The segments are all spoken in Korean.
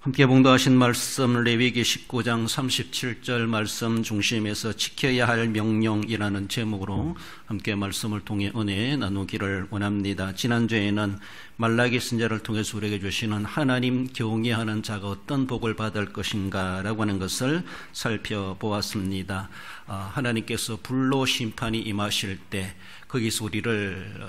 함께 봉독하신 말씀 레위기 19장 37절 말씀 중심에서 지켜야 할 명령이라는 제목으로 함께 말씀을 통해 은혜 나누기를 원합니다. 지난주에는 말라기 선지자를 통해서 우리에게 주시는 하나님 경외하는 자가 어떤 복을 받을 것인가 라고 하는 것을 살펴보았습니다. 하나님께서 불로 심판이 임하실 때 거기서 우리를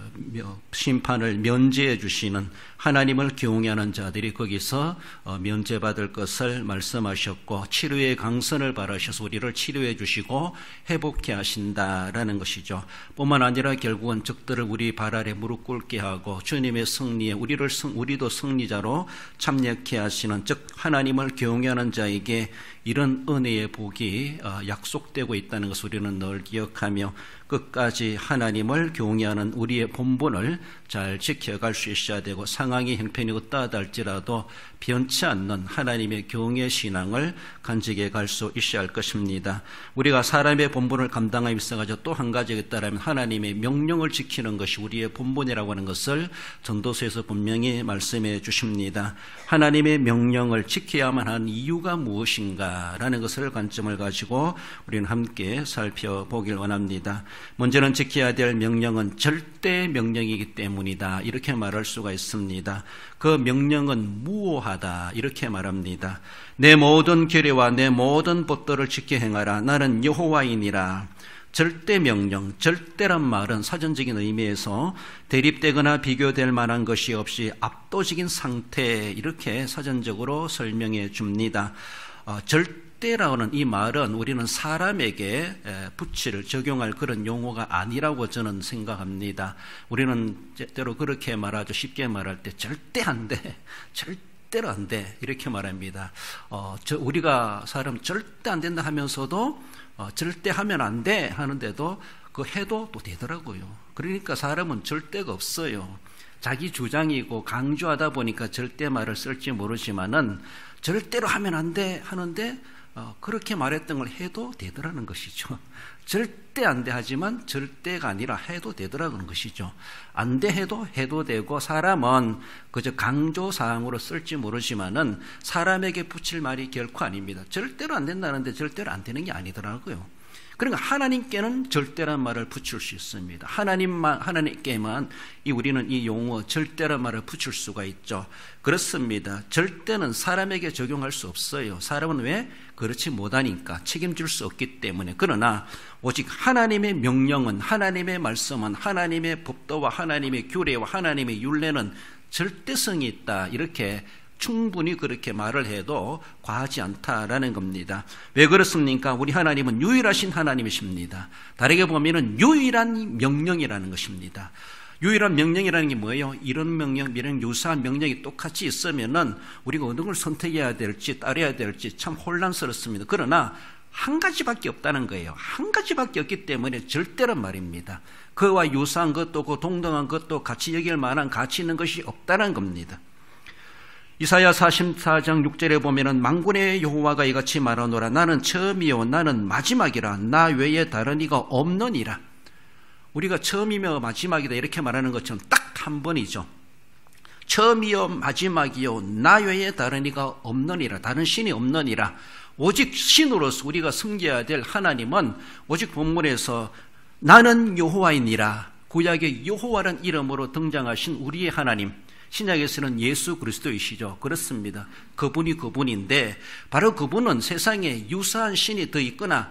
심판을 면제해 주시는 하나님을 경외하는 자들이 거기서 면제받을 것을 말씀하셨고, 치료의 강선을 바라셔서 우리를 치료해 주시고 회복해 하신다라는 것이죠. 뿐만 아니라 결국은 적들을 우리 발 아래 무릎 꿇게 하고 주님의 승리에 우리도 승리자로 참여케 하시는, 즉 하나님을 경외하는 자에게 이런 은혜의 복이 약속되고 있다는 것을 우리는 늘 기억하며 끝까지 하나님을 경외하는 우리의 본분을 잘 지켜갈 수 있어야 되고, 상황이 형편이 어떠하다 할지라도 변치 않는 하나님의 경외 신앙을 간직해 갈 수 있어야 할 것입니다. 우리가 사람의 본분을 감당하기 위해서 또 한 가지가 있다면 하나님의 명령을 지키는 것이 우리의 본분이라고 하는 것을 전도서에서 분명히 말씀해 주십니다. 하나님의 명령을 지켜야만 하는 이유가 무엇인가 라는 것을 관점을 가지고 우리는 함께 살펴보길 원합니다. 먼저는 지켜야 될 명령은 절대 명령이기 때문이다, 이렇게 말할 수가 있습니다. 그 명령은 무오하다, 이렇게 말합니다. 내 모든 규례와 내 모든 법도를 지켜 행하라. 나는 여호와이니라. 절대 명령, 절대란 말은 사전적인 의미에서 대립되거나 비교될 만한 것이 없이 압도적인 상태, 이렇게 사전적으로 설명해 줍니다. 절대라는 이 말은 우리는 사람에게 붙일, 적용할 그런 용어가 아니라고 저는 생각합니다. 우리는 때로 그렇게 말하죠. 쉽게 말할 때 절대 안 돼, 절대로 안 돼, 이렇게 말합니다. 우리가 사람 절대 안 된다 하면서도 절대 하면 안 돼 하는데도 그 해도 또 되더라고요. 그러니까 사람은 절대가 없어요. 자기 주장이고 강조하다 보니까 절대 말을 쓸지 모르지만은 절대로 하면 안 돼 하는데 그렇게 말했던 걸 해도 되더라는 것이죠. 절대 안 돼 하지만 절대가 아니라 해도 되더라는 것이죠. 안 돼 해도 되고, 사람은 그저 강조사항으로 쓸지 모르지만은 사람에게 붙일 말이 결코 아닙니다. 절대로 안 된다는데 절대로 안 되는 게 아니더라고요. 그러니까 하나님께는 절대란 말을 붙일 수 있습니다. 하나님께만 우리는 이 용어 절대란 말을 붙일 수가 있죠. 그렇습니다. 절대는 사람에게 적용할 수 없어요. 사람은 왜? 그렇지 못하니까, 책임질 수 없기 때문에. 그러나 오직 하나님의 명령은, 하나님의 말씀은, 하나님의 법도와 하나님의 규례와 하나님의 율례는 절대성이 있다, 이렇게 충분히 그렇게 말을 해도 과하지 않다라는 겁니다. 왜 그렇습니까? 우리 하나님은 유일하신 하나님이십니다. 다르게 보면은 유일한 명령이라는 것입니다. 유일한 명령이라는 게 뭐예요? 이런 명령, 이런 유사한 명령이 똑같이 있으면은 우리가 어느 걸 선택해야 될지 따라야 될지 참 혼란스럽습니다. 그러나 한 가지밖에 없다는 거예요. 한 가지밖에 없기 때문에 절대란 말입니다. 그와 유사한 것도 그 동등한 것도 같이 여길 만한 가치 있는 것이 없다는 겁니다. 이사야 44장 6절에 보면은 만군의 여호와가 이같이 말하노라. 나는 처음이요 나는 마지막이라. 나 외에 다른 이가 없느니라. 우리가 처음이며 마지막이다 이렇게 말하는 것처럼 딱 한 번이죠. 처음이요 마지막이요 나 외에 다른 이가 없느니라. 다른 신이 없느니라. 오직 신으로서 우리가 섬겨야 될 하나님은 오직 본문에서 나는 여호와이니라. 구약의 여호와라는 이름으로 등장하신 우리의 하나님, 신약에서는 예수 그리스도이시죠. 그렇습니다. 그분이 그분인데 바로 그분은 세상에 유사한 신이 더 있거나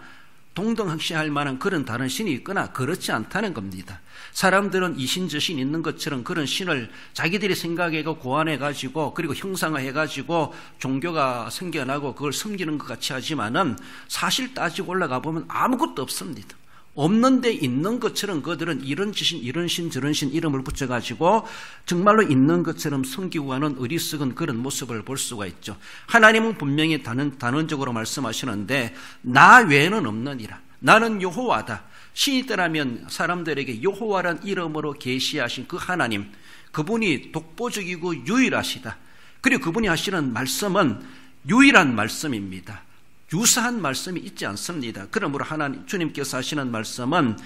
동등하시할 만한 그런 다른 신이 있거나 그렇지 않다는 겁니다. 사람들은 이 신 저 신 있는 것처럼 그런 신을 자기들이 생각해고 고안해가지고 그리고 형상화해가지고 종교가 생겨나고 그걸 섬기는 것 같이 하지만은 사실 따지고 올라가 보면 아무것도 없습니다. 없는데 있는 것처럼 그들은 이런 신, 이런 신, 저런 신 이름을 붙여가지고 정말로 있는 것처럼 섬기고 하는 어리석은 그런 모습을 볼 수가 있죠. 하나님은 분명히 단언적으로 말씀하시는데 나 외에는 없느니라. 나는 여호와다. 신이더라면 사람들에게 여호와란 이름으로 계시하신 그 하나님, 그분이 독보적이고 유일하시다. 그리고 그분이 하시는 말씀은 유일한 말씀입니다. 유사한 말씀이 있지 않습니다. 그러므로 주님께서 하시는 말씀은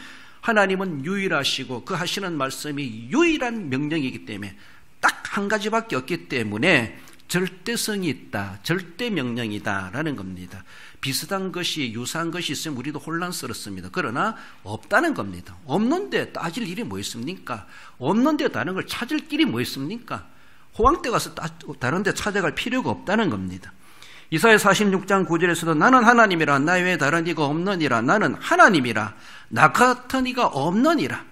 하나님은 유일하시고 그 하시는 말씀이 유일한 명령이기 때문에 딱 한 가지밖에 없기 때문에 절대성이 있다, 절대 명령이다라는 겁니다. 비슷한 것이 유사한 것이 있으면 우리도 혼란스럽습니다. 그러나 없다는 겁니다. 없는데 따질 일이 뭐 있습니까? 없는데 다른 걸 찾을 길이 뭐 있습니까? 호황때 가서 다른 데 찾아갈 필요가 없다는 겁니다. 이사야 46장 9절에서도 나는 하나님이라 나 외에 다른 이가 없느니라. 나는 하나님이라 나 같은 이가 없느니라.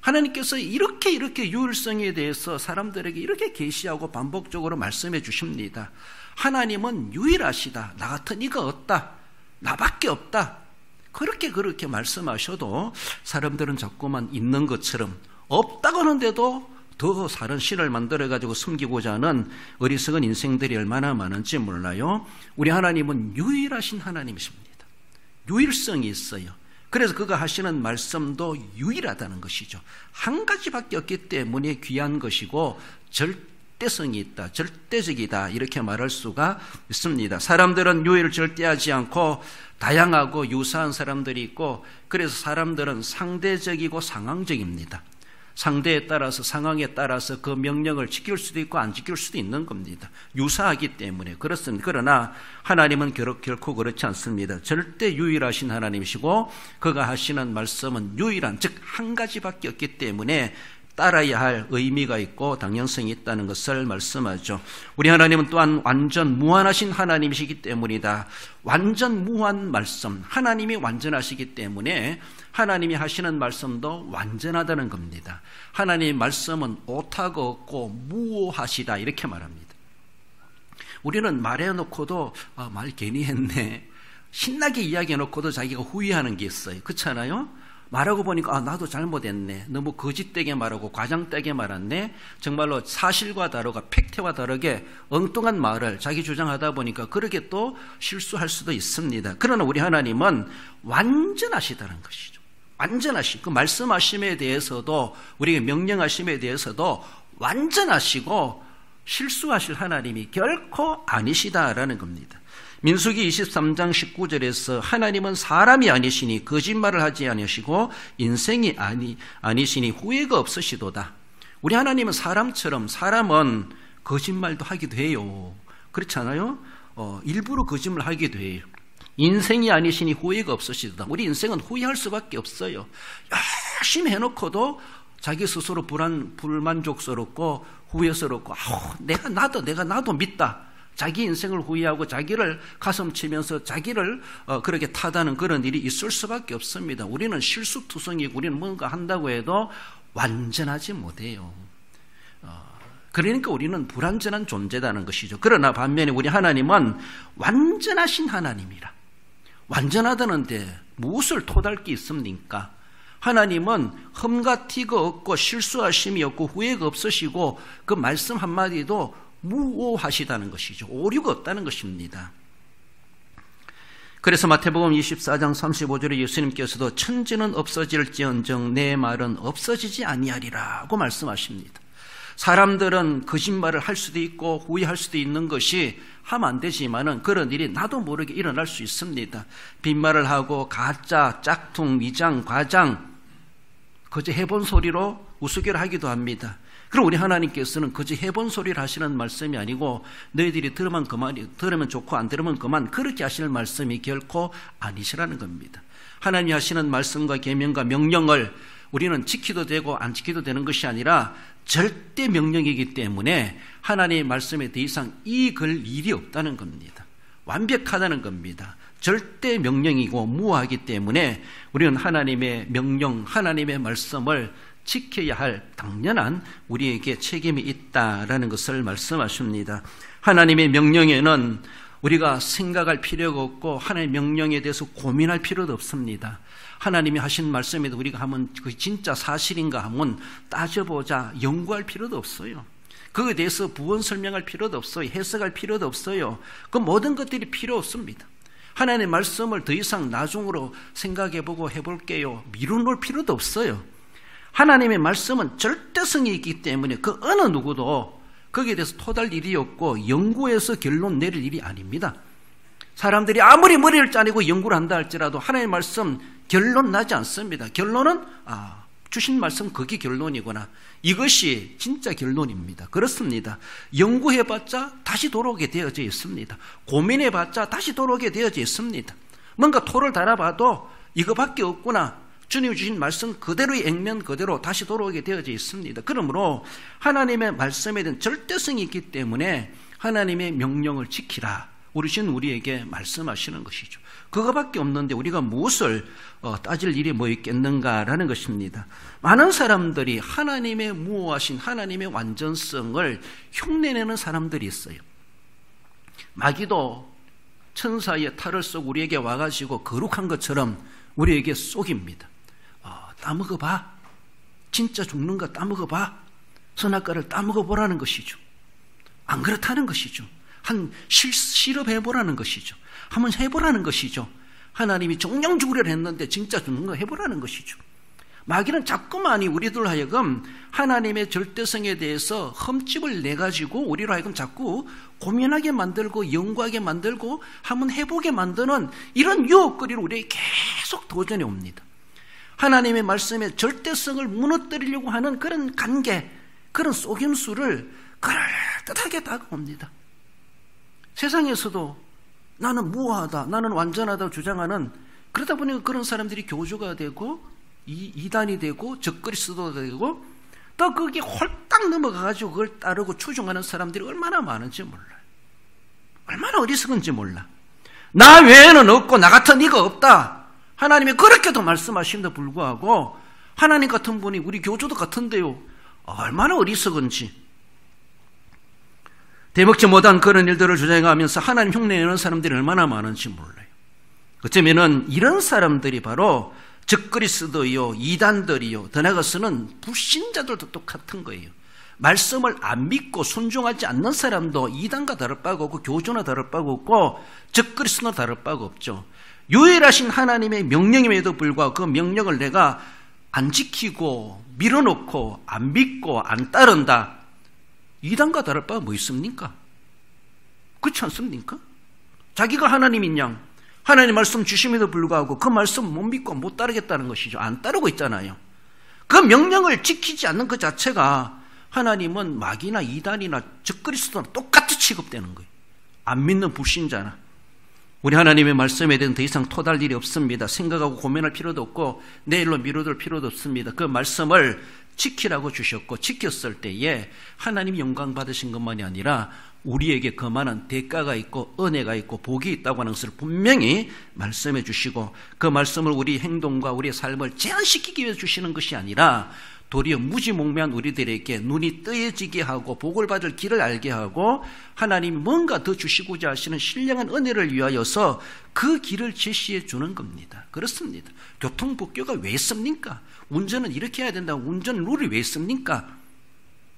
하나님께서 이렇게 유일성에 대해서 사람들에게 이렇게 계시하고 반복적으로 말씀해 주십니다. 하나님은 유일하시다. 나 같은 이가 없다. 나밖에 없다. 그렇게 말씀하셔도 사람들은 자꾸만 있는 것처럼 없다고 하는데도 더 다른 신을 만들어가지고 숨기고자 하는 어리석은 인생들이 얼마나 많은지 몰라요. 우리 하나님은 유일하신 하나님이십니다. 유일성이 있어요. 그래서 그가 하시는 말씀도 유일하다는 것이죠. 한 가지밖에 없기 때문에 귀한 것이고 절대성이 있다, 절대적이다 이렇게 말할 수가 있습니다. 사람들은 유일을 절대하지 않고 다양하고 유사한 사람들이 있고 그래서 사람들은 상대적이고 상황적입니다. 상대에 따라서 상황에 따라서 그 명령을 지킬 수도 있고 안 지킬 수도 있는 겁니다. 유사하기 때문에 그렇습니다. 그러나 하나님은 결코 그렇지 않습니다. 절대 유일하신 하나님이시고 그가 하시는 말씀은 유일한 즉 한 가지밖에 없기 때문에 따라야 할 의미가 있고 당연성이 있다는 것을 말씀하죠. 우리 하나님은 또한 완전 무한하신 하나님이시기 때문이다. 완전 무한 말씀, 하나님이 완전하시기 때문에 하나님이 하시는 말씀도 완전하다는 겁니다. 하나님의 말씀은 오타가 없고 무오하시다 이렇게 말합니다. 우리는 말해놓고도 말 괜히 했네, 신나게 이야기해놓고도 자기가 후회하는 게 있어요. 그렇잖아요? 말하고 보니까 나도 잘못했네, 너무 거짓되게 말하고 과장되게 말았네, 정말로 사실과 다르고 팩트와 다르게 엉뚱한 말을 자기 주장하다 보니까 그렇게 또 실수할 수도 있습니다. 그러나 우리 하나님은 완전하시다는 것이죠. 완전하시, 그 말씀하심에 대해서도 우리에게 명령하심에 대해서도 완전하시고 실수하실 하나님이 결코 아니시다라는 겁니다. 민수기 23장 19절에서 하나님은 사람이 아니시니 거짓말을 하지 아니시고 인생이 아니시니 후회가 없으시도다. 우리 하나님은 사람처럼, 사람은 거짓말도 하기도 해요. 그렇지 않아요? 일부러 거짓말 하기도 해요. 인생이 아니시니 후회가 없으시도다. 우리 인생은 후회할 수밖에 없어요. 열심히 해놓고도 자기 스스로 불만족스럽고 후회스럽고 나도 믿다. 자기 인생을 후회하고 자기를 가슴치면서 자기를 그렇게 타다는 그런 일이 있을 수밖에 없습니다. 우리는 실수투성이고 우리는 뭔가 한다고 해도 완전하지 못해요. 그러니까 우리는 불완전한 존재라는 것이죠. 그러나 반면에 우리 하나님은 완전하신 하나님이라. 완전하다는데 무엇을 토달 게 있습니까? 하나님은 흠과 티가 없고 실수하심이 없고 후회가 없으시고 그 말씀 한마디도 무오하시다는 것이죠. 오류가 없다는 것입니다. 그래서 마태복음 24장 35절에 예수님께서도 천지는 없어질지언정 내 말은 없어지지 아니하리라고 말씀하십니다. 사람들은 거짓말을 할 수도 있고 후회할 수도 있는 것이 하면 안 되지만은 그런 일이 나도 모르게 일어날 수 있습니다. 빈말을 하고 가짜, 짝퉁, 위장, 과장, 그저 해본 소리로 우스개를 하기도 합니다. 그럼 우리 하나님께서는 그저 해본 소리를 하시는 말씀이 아니고 너희들이 들으면 좋고 안 들으면 그만 그렇게 하시는 말씀이 결코 아니시라는 겁니다. 하나님이 하시는 말씀과 계명과 명령을 우리는 지키도 되고 안 지키도 되는 것이 아니라 절대 명령이기 때문에 하나님의 말씀에 더 이상 이익을 일이 없다는 겁니다. 완벽하다는 겁니다. 절대 명령이고 무하기 때문에 우리는 하나님의 명령, 하나님의 말씀을 지켜야 할 당연한 우리에게 책임이 있다라는 것을 말씀하십니다. 하나님의 명령에는 우리가 생각할 필요가 없고 하나님의 명령에 대해서 고민할 필요도 없습니다. 하나님이 하신 말씀에도 우리가 하면 그게 진짜 사실인가 하면 따져보자, 연구할 필요도 없어요. 그거에 대해서 부언 설명할 필요도 없어요. 해석할 필요도 없어요. 그 모든 것들이 필요 없습니다. 하나님의 말씀을 더 이상 나중으로 생각해보고 해볼게요, 미루놓을 필요도 없어요. 하나님의 말씀은 절대성이 있기 때문에 그 어느 누구도 거기에 대해서 토달 일이 없고 연구해서 결론 내릴 일이 아닙니다. 사람들이 아무리 머리를 짜내고 연구를 한다 할지라도 하나님의 말씀 결론 나지 않습니다. 결론은 주신 말씀 그게 결론이구나. 이것이 진짜 결론입니다. 그렇습니다. 연구해봤자 다시 돌아오게 되어져 있습니다. 고민해봤자 다시 돌아오게 되어져 있습니다. 뭔가 토를 달아봐도 이거밖에 없구나. 주님이 주신 말씀 그대로의 액면 그대로 다시 돌아오게 되어져 있습니다. 그러므로 하나님의 말씀에 대한 절대성이 있기 때문에 하나님의 명령을 지키라. 우리에게 말씀하시는 것이죠. 그거밖에 없는데 우리가 무엇을 따질 일이 뭐 있겠는가라는 것입니다. 많은 사람들이 하나님의 무호하신 하나님의 완전성을 흉내내는 사람들이 있어요. 마귀도 천사의 탈을 쏘고 우리에게 와가지고 거룩한 것처럼 우리에게 속입니다. 따먹어봐. 진짜 죽는 거 따먹어봐. 선악과를 따먹어보라는 것이죠. 안 그렇다는 것이죠. 실험해보라는 것이죠. 한번 해보라는 것이죠. 하나님이 정령 죽으려 했는데 진짜 죽는 거 해보라는 것이죠. 마귀는 자꾸만 우리들 하여금 하나님의 절대성에 대해서 흠집을 내가지고 우리로 하여금 자꾸 고민하게 만들고 연구하게 만들고 한번 해보게 만드는 이런 유혹거리를 우리에게 계속 도전해 옵니다. 하나님의 말씀의 절대성을 무너뜨리려고 하는 그런 관계, 그런 속임수를 그럴듯하게 다가옵니다. 세상에서도 나는 무호하다, 나는 완전하다 주장하는, 그러다 보니까 그런 사람들이 교주가 되고 이단이 되고 적그리스도가 되고 또 거기에 홀딱 넘어가가지고 그걸 따르고 추종하는 사람들이 얼마나 많은지 몰라요. 얼마나 어리석은지 몰라. 나 외에는 없고 나 같은 이가 없다. 하나님이 그렇게도 말씀하심에도 불구하고 하나님 같은 분이 우리 교주도 같은데요. 얼마나 어리석은지. 대먹지 못한 그런 일들을 주장하면서 하나님 흉내내는 사람들이 얼마나 많은지 몰라요. 어쩌면은 이런 사람들이 바로 적그리스도요, 이단들이요, 더 나아가서는 불신자들도 똑같은 거예요. 말씀을 안 믿고 순종하지 않는 사람도 이단과 다를 바가 없고 교주나 다를 바가 없고 적그리스도나 다를 바가 없죠. 유일하신 하나님의 명령임에도 불구하고 그 명령을 내가 안 지키고 밀어놓고 안 믿고 안 따른다. 이단과 다를 바가 뭐 있습니까? 그렇지 않습니까? 자기가 하나님인 양 하나님 말씀 주심에도 불구하고 그 말씀 못 믿고 못 따르겠다는 것이죠. 안 따르고 있잖아요. 그 명령을 지키지 않는 그 자체가 하나님은 마귀나 이단이나 적그리스도나 똑같이 취급되는 거예요. 안 믿는 불신자나. 우리 하나님의 말씀에 대한 더 이상 토달 일이 없습니다. 생각하고 고민할 필요도 없고 내일로 미뤄둘 필요도 없습니다. 그 말씀을 지키라고 주셨고 지켰을 때에 하나님이 영광 받으신 것만이 아니라 우리에게 그만한 대가가 있고 은혜가 있고 복이 있다고 하는 것을 분명히 말씀해 주시고 그 말씀을 우리 행동과 우리의 삶을 제한시키기 위해서 주시는 것이 아니라 도리어 무지몽매한 우리들에게 눈이 뜨여지게 하고 복을 받을 길을 알게 하고 하나님이 뭔가 더 주시고자 하시는 신령한 은혜를 위하여서 그 길을 제시해 주는 겁니다. 그렇습니다. 교통법규가 왜 있습니까? 운전은 이렇게 해야 된다고 운전 룰이 왜 있습니까?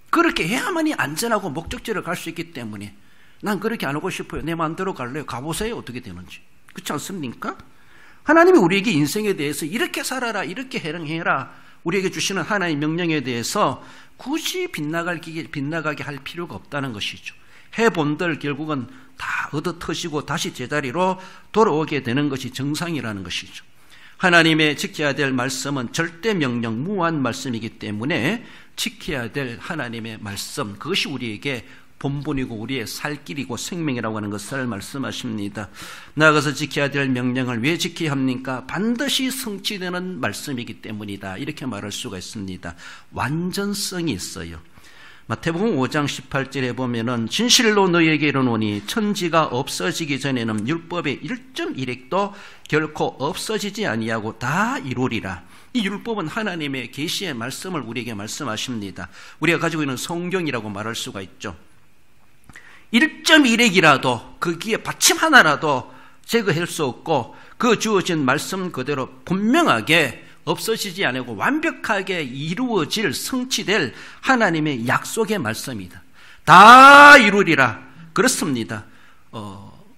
그렇게 해야만이 안전하고 목적지를 갈 수 있기 때문에 난 그렇게 안 하고 싶어요. 내 마음대로 갈래요. 가보세요. 어떻게 되는지. 그렇지 않습니까? 하나님이 우리에게 인생에 대해서 이렇게 살아라, 이렇게 해라 우리에게 주시는 하나님의 명령에 대해서 굳이 빗나가게 할 필요가 없다는 것이죠. 해본들 결국은 다 얻어 터지고 다시 제자리로 돌아오게 되는 것이 정상이라는 것이죠. 하나님의 지켜야 될 말씀은 절대 명령, 무한 말씀이기 때문에 지켜야 될 하나님의 말씀, 그것이 우리에게 본분이고 우리의 살 길이고 생명이라고 하는 것을 말씀하십니다. 나아가서 지켜야 될 명령을 왜 지켜야 합니까? 반드시 성취되는 말씀이기 때문이다. 이렇게 말할 수가 있습니다. 완전성이 있어요. 마태복음 5장 18절에 보면은 진실로 너희에게 이르노니 천지가 없어지기 전에는 율법의 1.1획도 결코 없어지지 아니하고 다 이루리라. 이 율법은 하나님의 계시의 말씀을 우리에게 말씀하십니다. 우리가 가지고 있는 성경이라고 말할 수가 있죠. 1.1획이라도 거기에 받침 하나라도 제거할 수 없고 그 주어진 말씀 그대로 분명하게 없어지지 않고 완벽하게 이루어질 성취될 하나님의 약속의 말씀이다. 다 이루리라. 그렇습니다.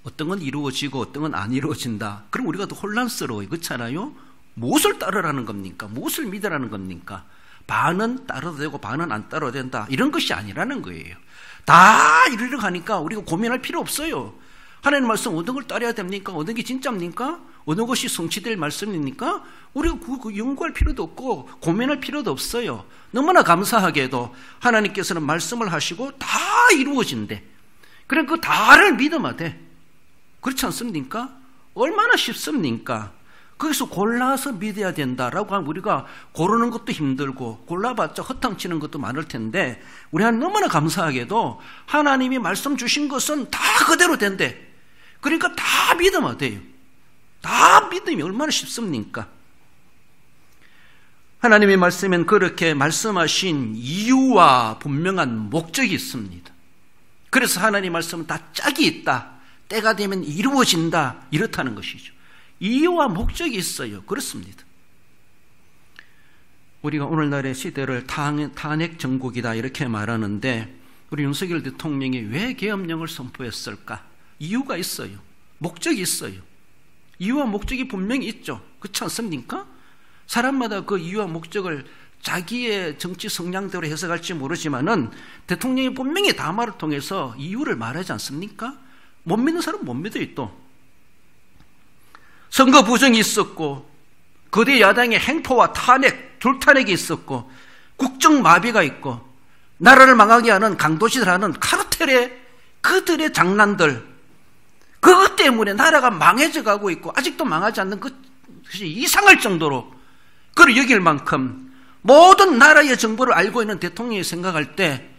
어떤 건 이루어지고 어떤 건 안 이루어진다. 그럼 우리가 더 혼란스러워요. 그렇잖아요. 무엇을 따르라는 겁니까? 무엇을 믿으라는 겁니까? 반은 따라도 되고 반은 안 따라도 된다. 이런 것이 아니라는 거예요. 다 이루려고 하니까 우리가 고민할 필요 없어요. 하나님 말씀 어느 걸 따라야 됩니까? 어느 게 진짜입니까? 어느 것이 성취될 말씀입니까? 우리가 연구할 필요도 없고 고민할 필요도 없어요. 너무나 감사하게도 하나님께서는 말씀을 하시고 다 이루어진대. 그럼 그 다를 믿으면 돼. 그렇지 않습니까? 얼마나 쉽습니까? 거기서 골라서 믿어야 된다라고 하면 우리가 고르는 것도 힘들고 골라봤자 허탕치는 것도 많을 텐데 우리는 너무나 감사하게도 하나님이 말씀 주신 것은 다 그대로 된대. 그러니까 다 믿으면 돼요. 다 믿으면 얼마나 쉽습니까? 하나님의 말씀엔 그렇게 말씀하신 이유와 분명한 목적이 있습니다. 그래서 하나님의 말씀은 다 짝이 있다. 때가 되면 이루어진다. 이렇다는 것이죠. 이유와 목적이 있어요. 그렇습니다. 우리가 오늘날의 시대를 탄핵 정국이다 이렇게 말하는데 우리 윤석열 대통령이 왜 계엄령을 선포했을까? 이유가 있어요. 목적이 있어요. 이유와 목적이 분명히 있죠. 그렇지 않습니까? 사람마다 그 이유와 목적을 자기의 정치 성향대로 해석할지 모르지만은 대통령이 분명히 담화를 통해서 이유를 말하지 않습니까? 못 믿는 사람은 못 믿어요. 또 선거 부정이 있었고 거대 야당의 행포와 탄핵, 줄탄핵이 있었고 국정 마비가 있고 나라를 망하게 하는 강도짓을 하는 카르텔의 그들의 장난들, 그것 때문에 나라가 망해져 가고 있고 아직도 망하지 않는 것이 이상할 정도로 그를 여길 만큼 모든 나라의 정보를 알고 있는 대통령이 생각할 때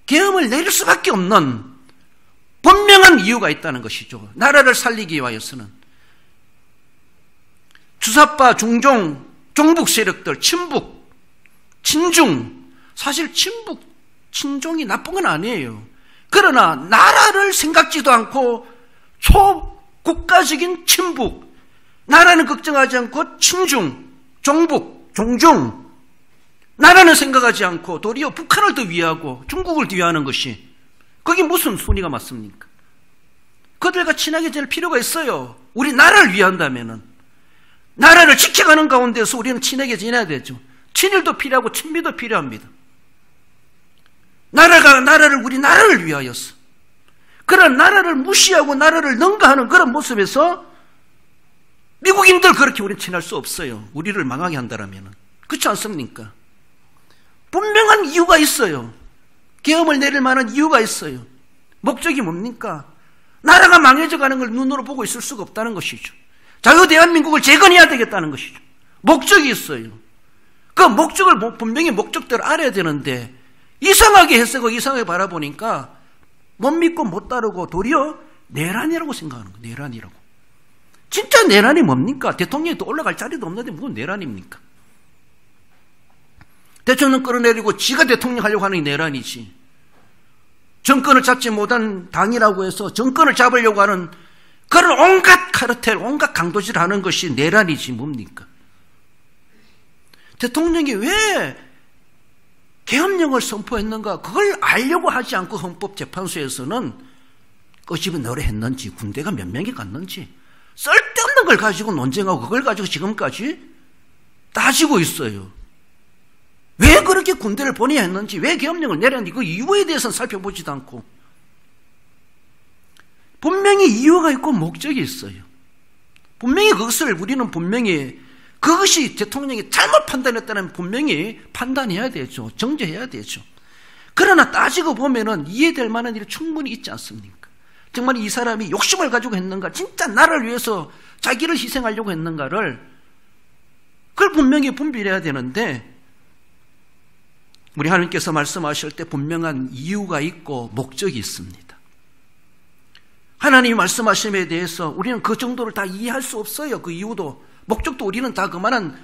계엄을 내릴 수밖에 없는 분명한 이유가 있다는 것이죠. 나라를 살리기 위하여서는 주사파, 중종, 종북 세력들, 친북, 친중, 사실 친북, 친종이 나쁜 건 아니에요. 그러나 나라를 생각지도 않고 초국가적인 친북, 나라는 걱정하지 않고 친중, 종북, 종중, 나라는 생각하지 않고 도리어 북한을 더 위하고 중국을 더 위하는 것이 그게 무슨 순위가 맞습니까? 그들과 친하게 지낼 필요가 있어요. 우리 나라를 위한다면은. 나라를 지켜가는 가운데서 우리는 친하게 지내야 되죠. 친일도 필요하고 친미도 필요합니다. 우리 나라를 위하여서. 그런 나라를 무시하고 나라를 능가하는 그런 모습에서 미국인들 그렇게 우리는 친할 수 없어요. 우리를 망하게 한다라면. 그렇지 않습니까? 분명한 이유가 있어요. 계엄을 내릴 만한 이유가 있어요. 목적이 뭡니까? 나라가 망해져 가는 걸 눈으로 보고 있을 수가 없다는 것이죠. 자유 대한민국을 재건해야 되겠다는 것이죠. 목적이 있어요. 그 목적을 분명히 목적대로 알아야 되는데 이상하게 해석하고 이상하게 바라보니까 못 믿고 못 따르고 도리어 내란이라고 생각하는 거예요. 내란이라고. 진짜 내란이 뭡니까? 대통령이 또 올라갈 자리도 없는데 무슨 내란입니까? 대통령 끌어내리고 지가 대통령 하려고 하는 게 내란이지. 정권을 잡지 못한 당이라고 해서 정권을 잡으려고 하는 그런 온갖 카르텔, 온갖 강도질을 하는 것이 내란이지 뭡니까? 대통령이 왜 계엄령을 선포했는가? 그걸 알려고 하지 않고 헌법재판소에서는 끄집어 넣으려 했는지, 군대가 몇 명이 갔는지 쓸데없는 걸 가지고 논쟁하고 그걸 가지고 지금까지 따지고 있어요. 왜 그렇게 군대를 보내야 했는지, 왜 계엄령을 내렸는지 그 이유에 대해서는 살펴보지도 않고 분명히 이유가 있고 목적이 있어요. 분명히 그것을 우리는 분명히 그것이 대통령이 잘못 판단했다는 분명히 판단해야 되죠. 정죄해야 되죠. 그러나 따지고 보면은 이해될 만한 일이 충분히 있지 않습니까? 정말 이 사람이 욕심을 가지고 했는가, 진짜 나를 위해서 자기를 희생하려고 했는가를 그걸 분명히 분별해야 되는데 우리 하나님께서 말씀하실 때 분명한 이유가 있고 목적이 있습니다. 하나님이 말씀하심에 대해서 우리는 그 정도를 다 이해할 수 없어요. 그 이유도 목적도 우리는 다 그만한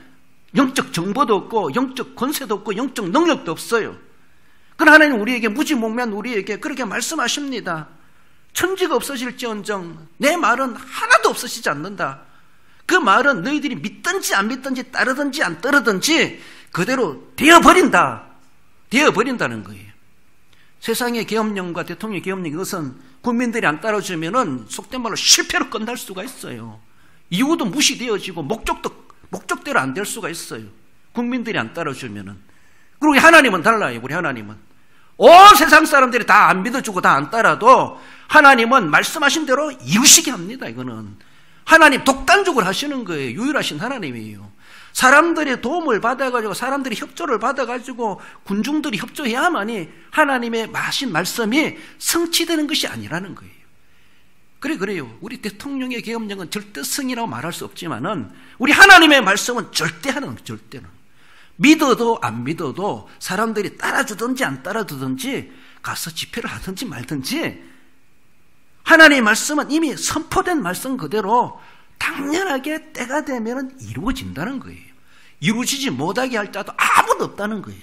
영적 정보도 없고 영적 권세도 없고 영적 능력도 없어요. 그러나 하나님 우리에게 무지몽매한 우리에게 그렇게 말씀하십니다. 천지가 없어질지언정 내 말은 하나도 없어지지 않는다. 그 말은 너희들이 믿든지 안 믿든지 따르든지 안 따르든지 그대로 되어버린다는 거예요. 세상의 계엄령과 대통령 계엄령 이것은 국민들이 안 따라주면은 속된 말로 실패로 끝날 수가 있어요. 이유도 무시되어지고 목적대로 안 될 수가 있어요. 국민들이 안 따라주면은. 그리고 하나님은 달라요. 우리 하나님은 온 세상 사람들이 다 안 믿어주고 다 안 따라도 하나님은 말씀하신 대로 이루시게 합니다. 이거는 하나님 독단적으로 하시는 거예요. 유일하신 하나님이에요. 사람들의 도움을 받아가지고 사람들이 협조를 받아가지고 군중들이 협조해야만이 하나님의 하신 말씀이 성취되는 것이 아니라는 거예요. 그래요. 우리 대통령의 계엄령은 절대성이라고 말할 수 없지만은 우리 하나님의 말씀은 절대하는 절대는 믿어도 안 믿어도 사람들이 따라주든지 안 따라주든지 가서 집회를 하든지 말든지 하나님의 말씀은 이미 선포된 말씀 그대로 당연하게 때가 되면 이루어진다는 거예요. 이루어지지 못하게 할 자도 아무도 없다는 거예요.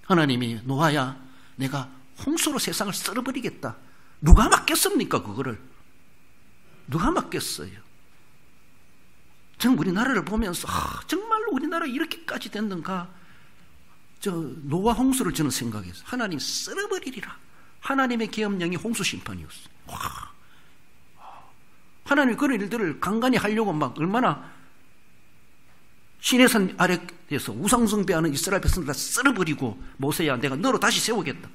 하나님이 노아야 내가 홍수로 세상을 썰어버리겠다. 누가 막겠습니까 그거를? 누가 막겠어요? 저는 우리나라를 보면서 정말로 우리나라 이렇게까지 됐는가? 노아 홍수를 저는 생각했어요. 하나님 썰어버리리라. 하나님의 계엄령이 홍수 심판이었어요. 하나님이 그런 일들을 간간히 하려고 막 얼마나 시내산 아래에서 우상숭배하는 이스라엘 백성들 다 썰어버리고 모세야 내가 너로 다시 세우겠다.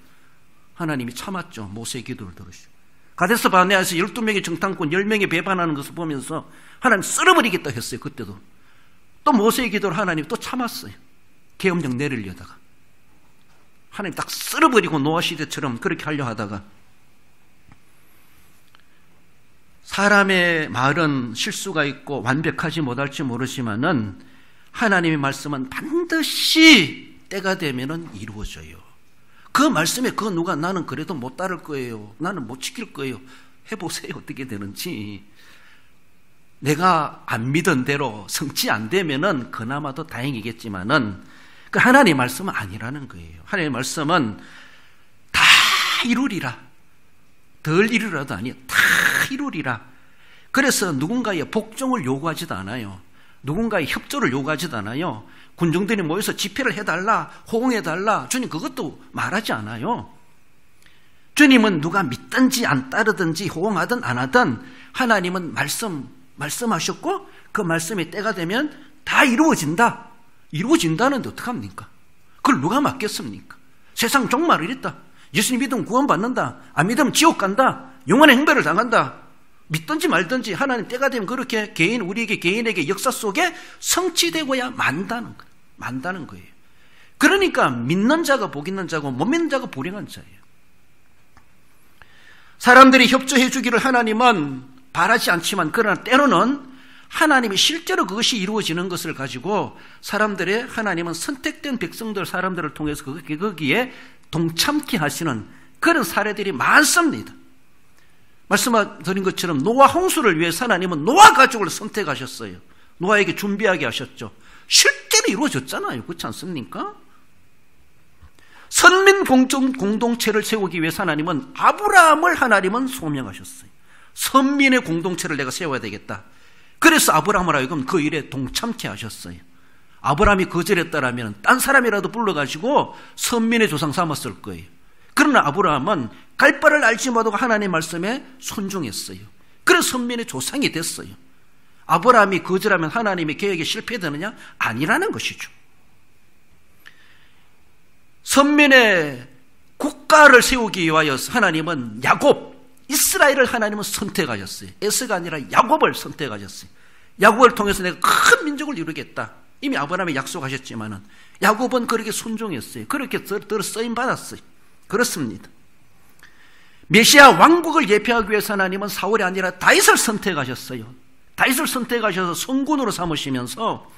하나님이 참았죠. 모세의 기도를 들으시고 가데스 바네아에서 12명의 정탐꾼 10명이 배반하는 것을 보면서 하나님 썰어버리겠다 했어요. 그때도 또 모세의 기도를 하나님 또 참았어요. 계엄령 내리려다가 하나님 딱 썰어버리고 노아 시대처럼 그렇게 하려 하다가 사람의 말은 실수가 있고 완벽하지 못할지 모르지만은 하나님의 말씀은 반드시 때가 되면은 이루어져요. 그 말씀에 그 누가 나는 그래도 못 따를 거예요. 나는 못 지킬 거예요. 해보세요. 어떻게 되는지. 내가 안 믿은 대로 성취 안 되면은 그나마도 다행이겠지만은 그 하나님의 말씀은 아니라는 거예요. 하나님의 말씀은 다 이루리라. 덜 이루라도 아니에요. 다 이루리라. 그래서 누군가의 복종을 요구하지도 않아요. 누군가의 협조를 요구하지도 않아요. 군중들이 모여서 집회를 해달라, 호응해달라. 주님 그것도 말하지 않아요. 주님은 누가 믿든지 안 따르든지 호응하든 안 하든 하나님은 말씀하셨고 그 말씀이 때가 되면 다 이루어진다. 이루어진다는데 어떡합니까? 그걸 누가 맡겠습니까? 세상 종말을 이랬다. 예수님 믿으면 구원받는다. 안 믿으면 지옥 간다. 영원의 형벌을 당한다. 믿든지 말든지 하나님 때가 되면 그렇게 우리에게 개인에게 역사 속에 성취되고야 만다는 거예요. 그러니까 믿는 자가 복 있는 자고 못 믿는 자가 불행한 자예요. 사람들이 협조해 주기를 하나님은 바라지 않지만 그러나 때로는 하나님이 실제로 그것이 이루어지는 것을 가지고 하나님은 선택된 백성들 사람들을 통해서 거기에 동참케 하시는 그런 사례들이 많습니다. 말씀드린 것처럼 노아 홍수를 위해서 하나님은 노아 가족을 선택하셨어요. 노아에게 준비하게 하셨죠. 실제로 이루어졌잖아요. 그렇지 않습니까? 선민 공동체를 세우기 위해서 하나님은 아브라함을 하나님은 소명하셨어요. 선민의 공동체를 내가 세워야 되겠다. 그래서 아브라함을 하여금 그 일에 동참케 하셨어요. 아브라함이 거절했다라면 딴 사람이라도 불러가지고 선민의 조상 삼았을 거예요. 그러나 아브라함은 갈 바를 알지 못하고 하나님의 말씀에 순종했어요. 그래서 선민의 조상이 됐어요. 아브라함이 거절하면 하나님의 계획에 실패되느냐? 아니라는 것이죠. 선민의 국가를 세우기 위하여 하나님은 이스라엘을 하나님은 선택하셨어요. 에서가 아니라 야곱을 선택하셨어요. 야곱을 통해서 내가 큰 민족을 이루겠다. 이미 아브라함이 약속하셨지만은 야곱은 그렇게 순종했어요. 그렇게 쓰임 받았어요. 그렇습니다. 메시아 왕국을 예표하기 위해서 하나님은 사울이 아니라 다윗을 선택하셨어요. 다윗을 선택하셔서 성군으로 삼으시면서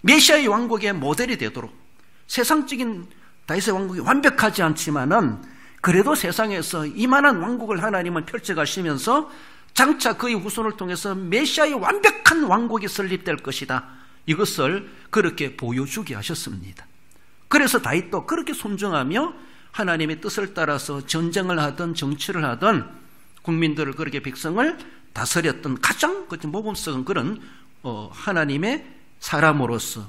메시아의 왕국의 모델이 되도록 세상적인 다윗의 왕국이 완벽하지 않지만은 그래도 세상에서 이만한 왕국을 하나님은 펼쳐가시면서 장차 그의 후손을 통해서 메시아의 완벽한 왕국이 설립될 것이다. 이것을 그렇게 보여주게 하셨습니다. 그래서 다윗도 그렇게 순종하며 하나님의 뜻을 따라서 전쟁을 하든 정치를 하든 국민들을 그렇게 백성을 다스렸던 가장 모범적인 그런 하나님의 사람으로서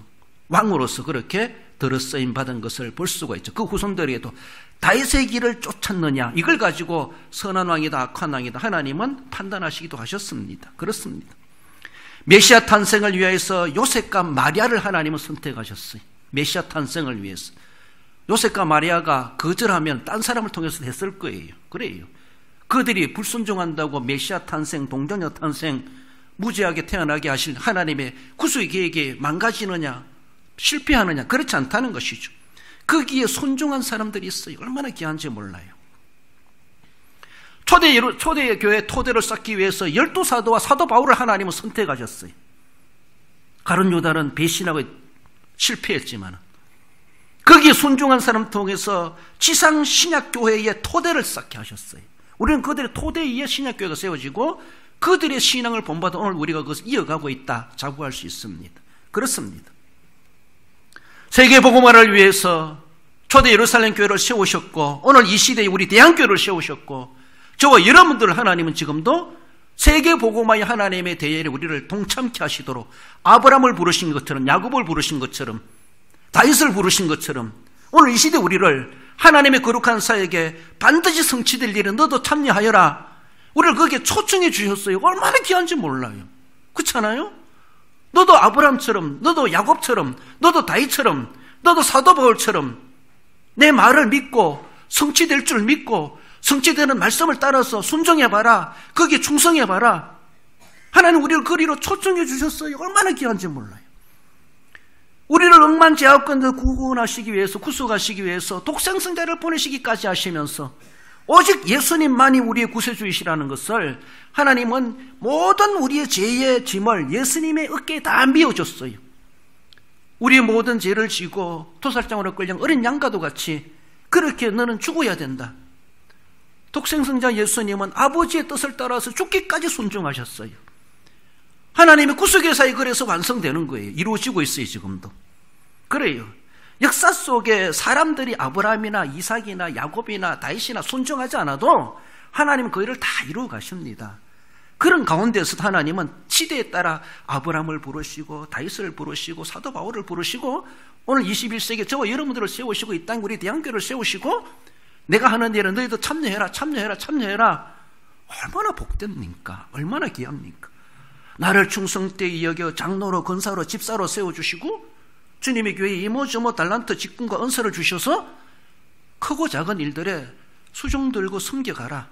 왕으로서 그렇게 들어쓰임 받은 것을 볼 수가 있죠. 그 후손들에게도 다윗의 길을 쫓았느냐 이걸 가지고 선한 왕이다 악한 왕이다 하나님은 판단하시기도 하셨습니다. 그렇습니다. 메시아 탄생을 위해서 요셉과 마리아를 하나님은 선택하셨어요. 메시아 탄생을 위해서. 요셉과 마리아가 거절하면 딴 사람을 통해서 됐을 거예요. 그래요. 그들이 불순종한다고 메시아 탄생, 동정녀 탄생, 무죄하게 태어나게 하실 하나님의 구속의 계획이 망가지느냐, 실패하느냐, 그렇지 않다는 것이죠. 거기에 순종한 사람들이 있어요. 얼마나 귀한지 몰라요. 초대교회 토대를 쌓기 위해서 12사도와 사도 바울을 하나님은 선택하셨어요. 가룟 유다는 배신하고 실패했지만 거기에 순종한 사람 통해서 지상 신약교회의 토대를 쌓게 하셨어요. 우리는 그들의 토대 위에 신약교회가 세워지고 그들의 신앙을 본받아 오늘 우리가 그것을 이어가고 있다 자부할 수 있습니다. 그렇습니다. 세계복음화를 위해서 초대 예루살렘 교회를 세우셨고 오늘 이 시대에 우리 대한교회를 세우셨고 저와 여러분들 하나님은 지금도 세계복음화의 하나님의 대열에 우리를 동참케 하시도록 아브라함을 부르신 것처럼, 야곱을 부르신 것처럼, 다윗을 부르신 것처럼 오늘 이 시대 우리를 하나님의 거룩한 사역에 반드시 성취될 일에 너도 참여하여라. 우리를 거기에 초청해 주셨어요. 얼마나 귀한지 몰라요. 그렇잖아요? 너도 아브라함처럼, 너도 야곱처럼, 너도 다윗처럼, 너도 사도 바울처럼 내 말을 믿고 성취될 줄 믿고 성취되는 말씀을 따라서 순종해봐라. 거기에 충성해봐라. 하나님 우리를 거리로 초청해 주셨어요. 얼마나 귀한지 몰라요. 우리를 억만제약권에서 구원하시기 위해서, 구속하시기 위해서 독생성자를 보내시기까지 하시면서 오직 예수님만이 우리의 구세주이시라는 것을 하나님은 모든 우리의 죄의 짐을 예수님의 어깨에 다 미워줬어요. 우리의 모든 죄를 지고 토살장으로 끌려 어린 양과도 같이 그렇게 너는 죽어야 된다. 독생성자 예수님은 아버지의 뜻을 따라서 죽기까지 순종하셨어요. 하나님의 구속의 사역이 그래서 완성되는 거예요. 이루어지고 있어요. 지금도. 그래요. 역사 속에 사람들이 아브라함이나 이삭이나 야곱이나 다윗이나 순종하지 않아도 하나님은 그 일을 다 이루어 가십니다. 그런 가운데서 하나님은 시대에 따라 아브라함을 부르시고 다윗을 부르시고 사도 바울을 부르시고 오늘 21세기 저와 여러분들을 세우시고 이 땅 우리 대한교회를 세우시고 내가 하는 일은 너희도 참여해라 참여해라 참여해라. 얼마나 복됩니까? 얼마나 귀합니까? 나를 충성되이 여겨 장로로 권사로 집사로 세워주시고 주님의 교회에 이모저모 달란트 직분과 은사를 주셔서 크고 작은 일들에 수종 들고 섬겨가라.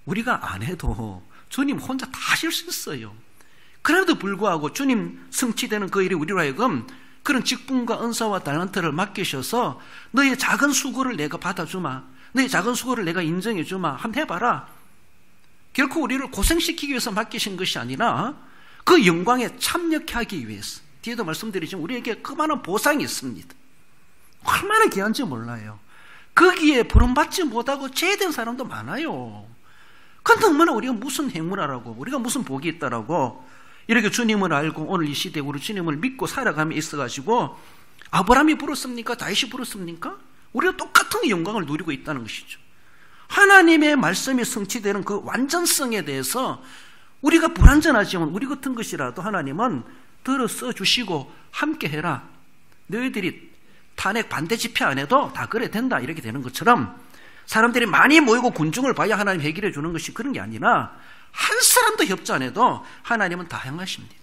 우리가 안 해도 주님 혼자 다 하실 수 있어요. 그래도 불구하고 주님 성취되는 그 일이 우리로 하여금 그런 직분과 은사와 달란트를 맡기셔서 너의 작은 수고를 내가 받아주마. 너의 작은 수고를 내가 인정해주마. 한번 해봐라. 결코 우리를 고생시키기 위해서 맡기신 것이 아니라 그 영광에 참여케 하기 위해서. 뒤에도 말씀드리지만 우리에게 그만한 보상이 있습니다. 얼마나 귀한지 몰라요. 거기에 부름받지 못하고 제외된 사람도 많아요. 그런데 얼마나 우리가 무슨 행운하라고 우리가 무슨 복이 있다라고 이렇게 주님을 알고 오늘 이 시대에 우리 주님을 믿고 살아가며 있어가지고 아브라함이 부르습니까? 다윗이 부르습니까? 우리가 똑같은 영광을 누리고 있다는 것이죠. 하나님의 말씀이 성취되는 그 완전성에 대해서 우리가 불완전하지만 우리 같은 것이라도 하나님은 들어 써주시고 함께 해라. 너희들이 탄핵 반대 집회 안 해도 다 그래 된다 이렇게 되는 것처럼 사람들이 많이 모이고 군중을 봐야 하나님 해결해 주는 것이 그런 게 아니라 한 사람도 협조 안 해도 하나님은 다 행하십니다.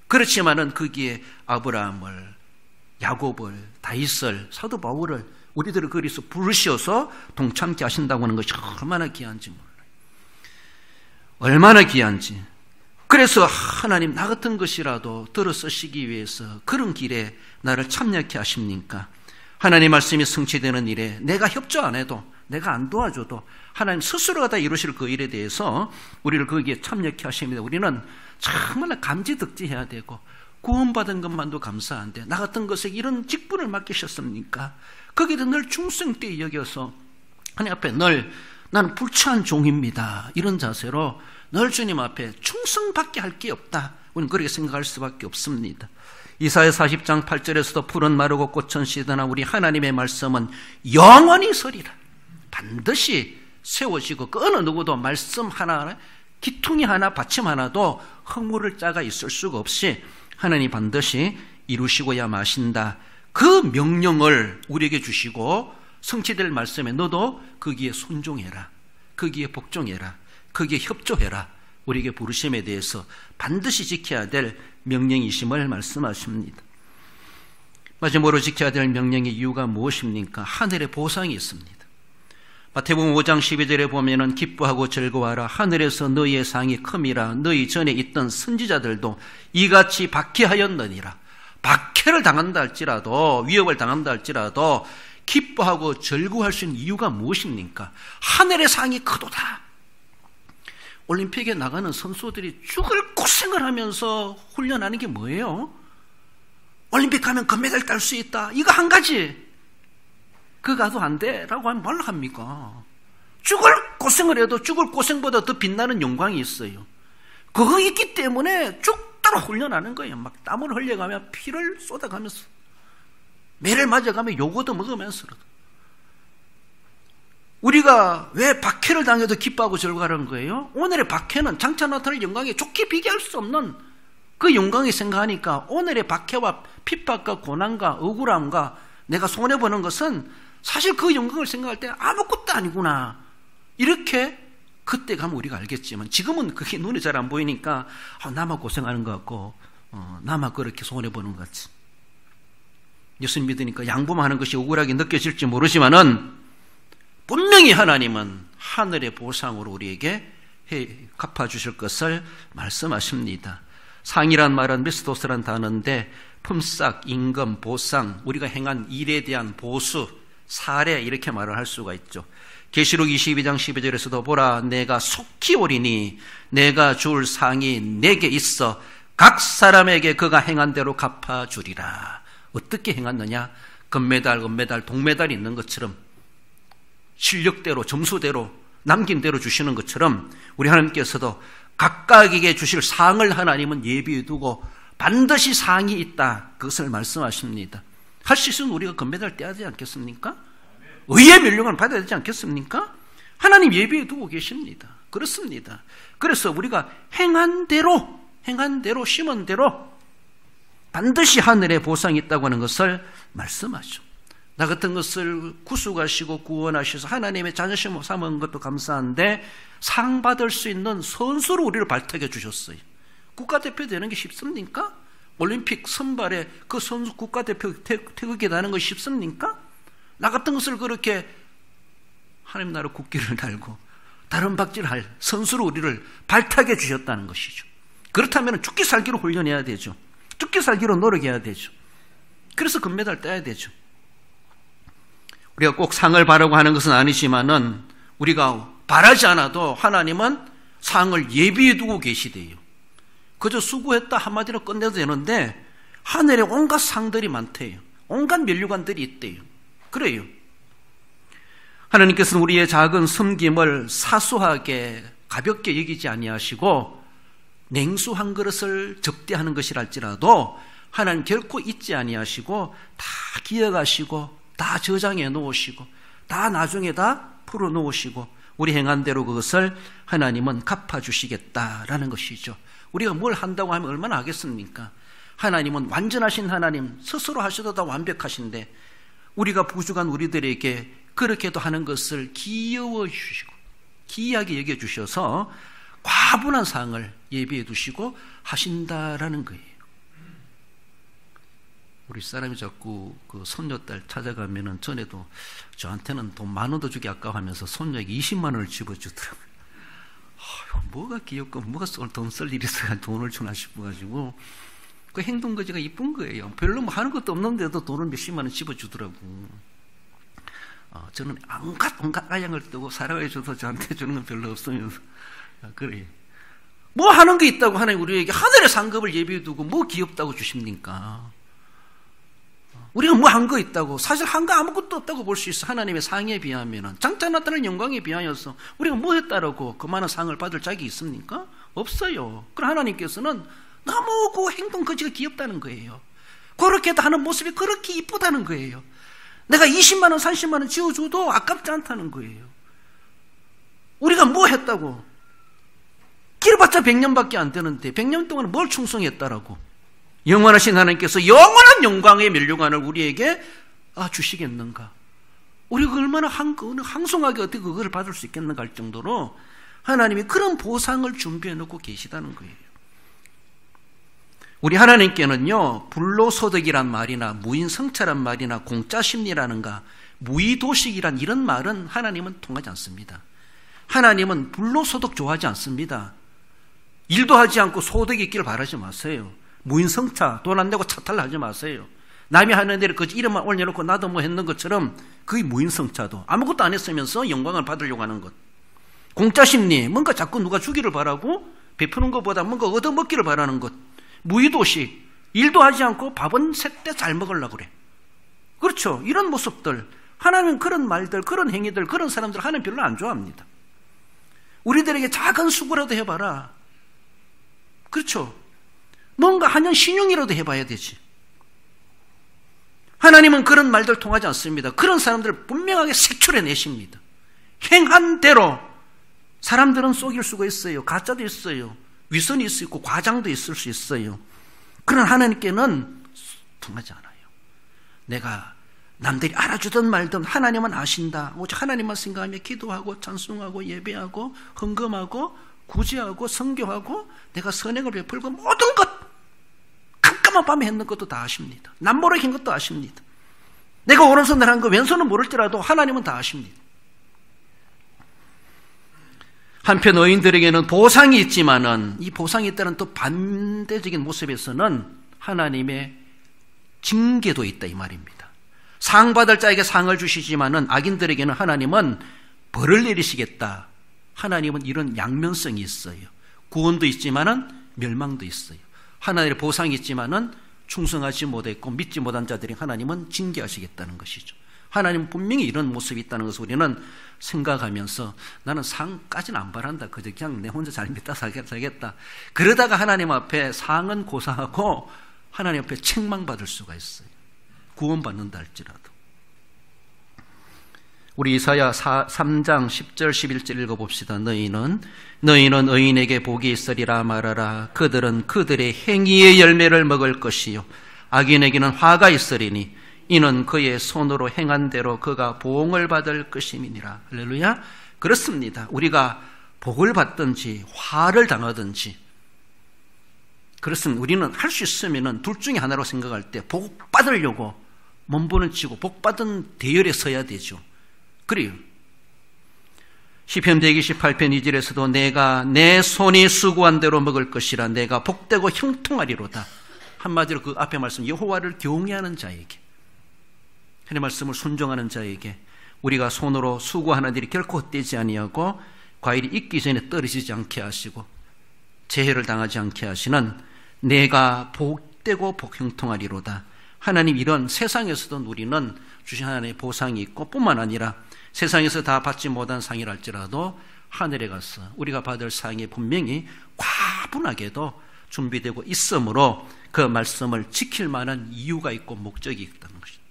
그렇지만은 거기에 아브라함을, 야곱을, 다윗을, 사도 바울을 우리들을 거기서 부르셔서 동참케 하신다고 하는 것이 얼마나 귀한지 몰라요. 얼마나 귀한지. 그래서 하나님 나 같은 것이라도 들어 쓰시기 위해서 그런 길에 나를 참여케 하십니까? 하나님 말씀이 성취되는 일에 내가 협조 안 해도 내가 안 도와줘도 하나님 스스로가 다 이루실 그 일에 대해서 우리를 거기에 참여케 하십니다. 우리는 정말 감지덕지해야 되고 구원받은 것만도 감사한데 나 같은 것에 이런 직분을 맡기셨습니까? 거기에 늘 충성되이 여겨서 하나님 앞에 늘 나는 불취한 종입니다. 이런 자세로 늘 주님 앞에 충성밖에 할 게 없다. 우리는 그렇게 생각할 수밖에 없습니다. 이사야 40장 8절에서도 푸른 마르고 꽃은 시드나 우리 하나님의 말씀은 영원히 서리라. 반드시 세워지고 그 어느 누구도 말씀 하나, 기퉁이 하나, 받침 하나도 허물을 자가 있을 수가 없이 하나님 반드시 이루시고야 마신다. 그 명령을 우리에게 주시고 성취될 말씀에 너도 거기에 순종해라. 거기에 복종해라. 거기에 협조해라. 우리에게 부르심에 대해서 반드시 지켜야 될 명령이심을 말씀하십니다. 마지막으로 지켜야 될 명령의 이유가 무엇입니까? 하늘의 보상이 있습니다. 마태복음 5장 12절에 보면은 기뻐하고 즐거워하라. 하늘에서 너희의 상이 큼이라. 너희 전에 있던 선지자들도 이같이 박해하였느니라. 박해를 당한다 할지라도, 위협을 당한다 할지라도 기뻐하고 즐거워할 수 있는 이유가 무엇입니까? 하늘의 상이 크도다. 올림픽에 나가는 선수들이 죽을 고생을 하면서 훈련하는 게 뭐예요? 올림픽 가면 금메달 딸 수 있다. 이거 한 가지. 그거 가도 안 돼 라고 하면 뭘 합니까? 죽을 고생을 해도 죽을 고생보다 더 빛나는 영광이 있어요. 그거 있기 때문에 죽도록 훈련하는 거예요. 막 땀을 흘려가며 피를 쏟아가면서 매를 맞아가며 요거도 먹으면서. 우리가 왜 박해를 당해도 기뻐하고 즐거워하는 거예요? 오늘의 박해는 장차 나타날 영광에 좋게 비교할 수 없는 그 영광이 생각하니까 오늘의 박해와 핍박과 고난과 억울함과 내가 손해보는 것은 사실 그 영광을 생각할 때 아무것도 아니구나. 이렇게 그때 가면 우리가 알겠지만 지금은 그게 눈에 잘 안 보이니까 나만 고생하는 것 같고 나만 그렇게 손해보는 것 같지. 예수 믿으니까 양보하는 것이 억울하게 느껴질지 모르지만은 분명히 하나님은 하늘의 보상으로 우리에게 갚아주실 것을 말씀하십니다. 상이란 말은 미스도스란 단어인데 품삯, 임금, 보상, 우리가 행한 일에 대한 보수, 사례 이렇게 말을 할 수가 있죠. 계시록 22장 12절에서도 보라 내가 속히 오리니 내가 줄 상이 내게 있어 각 사람에게 그가 행한 대로 갚아주리라. 어떻게 행했느냐? 금메달, 은메달, 동메달이 있는 것처럼 실력대로 점수대로 남긴 대로 주시는 것처럼 우리 하나님께서도 각각에게 주실 상을 하나님은 예비해 두고 반드시 상이 있다. 그것을 말씀하십니다. 할 수 있으면 우리가 금메달 떼야 되지 않겠습니까? 의의 멸류관을 받아야 되지 않겠습니까? 하나님 예비해 두고 계십니다. 그렇습니다. 그래서 우리가 행한 대로 심은 대로 반드시 하늘에 보상이 있다고 하는 것을 말씀하죠. 나 같은 것을 구속하시고 구원하셔서 하나님의 자녀심으로 삼은 것도 감사한데 상 받을 수 있는 선수로 우리를 발탁해 주셨어요. 국가대표 되는 게 쉽습니까? 올림픽 선발에 그 선수 국가대표 태극기 다는 것이 쉽습니까? 나 같은 것을 그렇게 하나님 나라 국기를 달고 다른 박질할 선수로 우리를 발탁해 주셨다는 것이죠. 그렇다면 죽기 살기로 훈련해야 되죠. 죽기 살기로 노력해야 되죠. 그래서 금메달 따야 되죠. 우리가 꼭 상을 바라고 하는 것은 아니지만은 우리가 바라지 않아도 하나님은 상을 예비해 두고 계시대요. 그저 수고했다 한마디로 끝내도 되는데 하늘에 온갖 상들이 많대요. 온갖 면류관들이 있대요. 그래요. 하나님께서는 우리의 작은 섬김을 사소하게 가볍게 여기지 아니하시고 냉수 한 그릇을 접대하는 것이랄지라도 하나님 결코 잊지 아니하시고 다 기억하시고 다 저장해 놓으시고 다 나중에 다 풀어 놓으시고 우리 행한 대로 그것을 하나님은 갚아주시겠다라는 것이죠. 우리가 뭘 한다고 하면 얼마나 하겠습니까? 하나님은 완전하신 하나님, 스스로 하셔도 다 완벽하신데 우리가 부족한 우리들에게 그렇게도 하는 것을 귀여워 주시고 기이하게 여겨주셔서 과분한 상을 예비해 두시고 하신다라는 거예요. 우리 사람이 자꾸 그 손녀딸 찾아가면은 전에도 저한테는 돈 10,000원도 주기 아까워하면서 손녀에게 20만 원을 집어주더라고요. 뭐가 귀엽고 뭐가 돈 쓸 일이 있어야 돈을 주나 싶어가지고 그 행동거지가 이쁜 거예요. 별로 뭐 하는 것도 없는데도 돈을 몇십만 원 집어주더라고. 저는 온갖 아양을 뜨고 살아가줘도 저한테 주는 건 별로 없으면서 그래요. 뭐 하는 게 있다고 하나님 우리에게 하늘의 상급을 예비해 두고 뭐 귀엽다고 주십니까? 우리가 뭐 한 거 있다고 사실 한 거 아무것도 없다고 볼 수 있어. 하나님의 상에 비하면은 장차 나타날 영광에 비하여서 우리가 뭐 했다라고 그만한 상을 받을 자격이 있습니까? 없어요. 그럼 하나님께서는 너무 그 행동 거지가 귀엽다는 거예요. 그렇게 하는 모습이 그렇게 이쁘다는 거예요. 내가 20만 원 30만 원 지어줘도 아깝지 않다는 거예요. 우리가 뭐 했다고 길어봤자 100년밖에 안 되는데 100년 동안 뭘 충성했다라고 영원하신 하나님께서 영원한 영광의 면류관을 우리에게 주시겠는가? 우리가 얼마나 항송하게 어떻게 그걸 받을 수 있겠는가 할 정도로 하나님이 그런 보상을 준비해 놓고 계시다는 거예요. 우리 하나님께는요 불로소득이란 말이나 무인성찰한 말이나 공짜심리라는가 무의도식이란 이런 말은 하나님은 통하지 않습니다. 하나님은 불로소득 좋아하지 않습니다. 일도 하지 않고 소득이 있기를 바라지 마세요. 무인성차, 돈 안 내고 차 탈라 하지 마세요. 남이 하는 일을 그 이름만 올려놓고 나도 뭐 했는 것처럼 그게 무인성차도 아무것도 안 했으면서 영광을 받으려고 하는 것. 공짜심리, 뭔가 자꾸 누가 주기를 바라고 베푸는 것보다 뭔가 얻어먹기를 바라는 것. 무의도식, 일도 하지 않고 밥은 새때 잘 먹으려고 그래. 그렇죠. 이런 모습들, 하나님은 그런 말들, 그런 행위들, 그런 사람들 하나님 별로 안 좋아합니다. 우리들에게 작은 수고라도 해봐라. 그렇죠. 뭔가 한년 신용이라도 해봐야 되지. 하나님은 그런 말들 통하지 않습니다. 그런 사람들을 분명하게 색출해내십니다. 행한 대로. 사람들은 속일 수가 있어요. 가짜도 있어요. 위선이 있을 수 있고 과장도 있을 수 있어요. 그런 하나님께는 통하지 않아요. 내가 남들이 알아주든 말든 하나님은 아신다. 오직 하나님만 생각하며 기도하고 찬송하고 예배하고 헌금하고 구제하고 선교하고 내가 선행을 베풀고 모든 것 깜깜한 밤에 했는 것도 다 아십니다. 남모르게 한 것도 아십니다. 내가 오른손을 한 거 왼손은 모를지라도 하나님은 다 아십니다. 한편 의인들에게는 보상이 있지만은 이 보상이 있다는 또 반대적인 모습에서는 하나님의 징계도 있다 이 말입니다. 상 받을 자에게 상을 주시지만은 악인들에게는 하나님은 벌을 내리시겠다. 하나님은 이런 양면성이 있어요. 구원도 있지만은 멸망도 있어요. 하나님의 보상이 있지만은 충성하지 못했고 믿지 못한 자들이 하나님은 징계하시겠다는 것이죠. 하나님은 분명히 이런 모습이 있다는 것을 우리는 생각하면서 나는 상까지는 안 바란다. 그냥 내 혼자 잘 믿다 살겠다. 그러다가 하나님 앞에 상은 고사하고 하나님 앞에 책망받을 수가 있어요. 구원받는다 할지라도. 우리 이사야 3장 10절 11절 읽어봅시다. 너희는 의인에게 복이 있으리라 말하라. 그들은 그들의 행위의 열매를 먹을 것이요 악인에게는 화가 있으리니 이는 그의 손으로 행한 대로 그가 보응을 받을 것임이니라. 할렐루야. 그렇습니다. 우리가 복을 받든지 화를 당하든지 그렇습니다. 우리는 할 수 있으면 둘 중에 하나로 생각할 때 복 받으려고 몸부는 치고 복 받은 대열에 서야 되죠. 그래요. 시편 128편 2절에서도 내가 내 손이 수고한 대로 먹을 것이라 내가 복되고 형통하리로다. 한마디로 그 앞에 말씀 여호와를 경외하는 자에게 하나님의 말씀을 순종하는 자에게 우리가 손으로 수고하는 일이 결코 헛되지 아니하고 과일이 익기 전에 떨어지지 않게 하시고 재해를 당하지 않게 하시는 내가 복되고 복형통하리로다. 하나님 이런 세상에서도 우리는 주신 하나님의 보상이 있고 뿐만 아니라 세상에서 다 받지 못한 상이라 할지라도 하늘에 가서 우리가 받을 상이 분명히 과분하게도 준비되고 있으므로 그 말씀을 지킬 만한 이유가 있고 목적이 있다는 것입니다.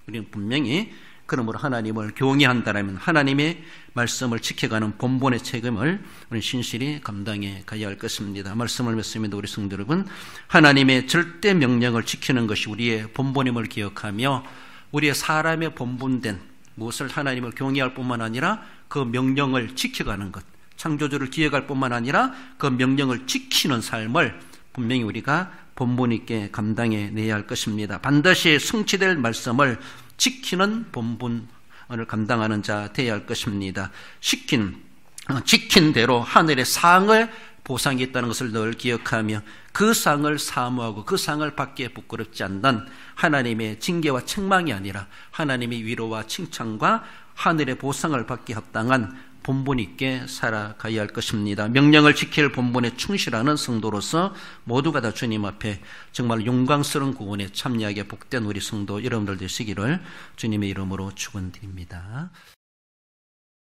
우리는 분명히 그러므로 하나님을 경외한다라면 하나님의 말씀을 지켜가는 본본의 책임을 우리 신실히 감당해 가야 할 것입니다. 말씀을 맺습니다. 우리 성도 여러분, 하나님의 절대 명령을 지키는 것이 우리의 본본임을 기억하며 우리의 사람의 본분된 무엇을 하나님을 경외할 뿐만 아니라 그 명령을 지켜가는 것, 창조주를 기억할 뿐만 아니라 그 명령을 지키는 삶을 분명히 우리가 본분 있게 감당해 내야 할 것입니다. 반드시 성취될 말씀을 지키는 본분을 감당하는 자 되어야 할 것입니다. 지킨 대로 하늘의 상을 보상이 있다는 것을 늘 기억하며 그 상을 사모하고 그 상을 받기에 부끄럽지 않는 하나님의 징계와 책망이 아니라 하나님의 위로와 칭찬과 하늘의 보상을 받기 합당한 본분 있게 살아가야 할 것입니다. 명령을 지킬 본분에 충실하는 성도로서 모두가 다 주님 앞에 정말 영광스러운 구원에 참여하게 복된 우리 성도 여러분들 되시기를 주님의 이름으로 축원드립니다.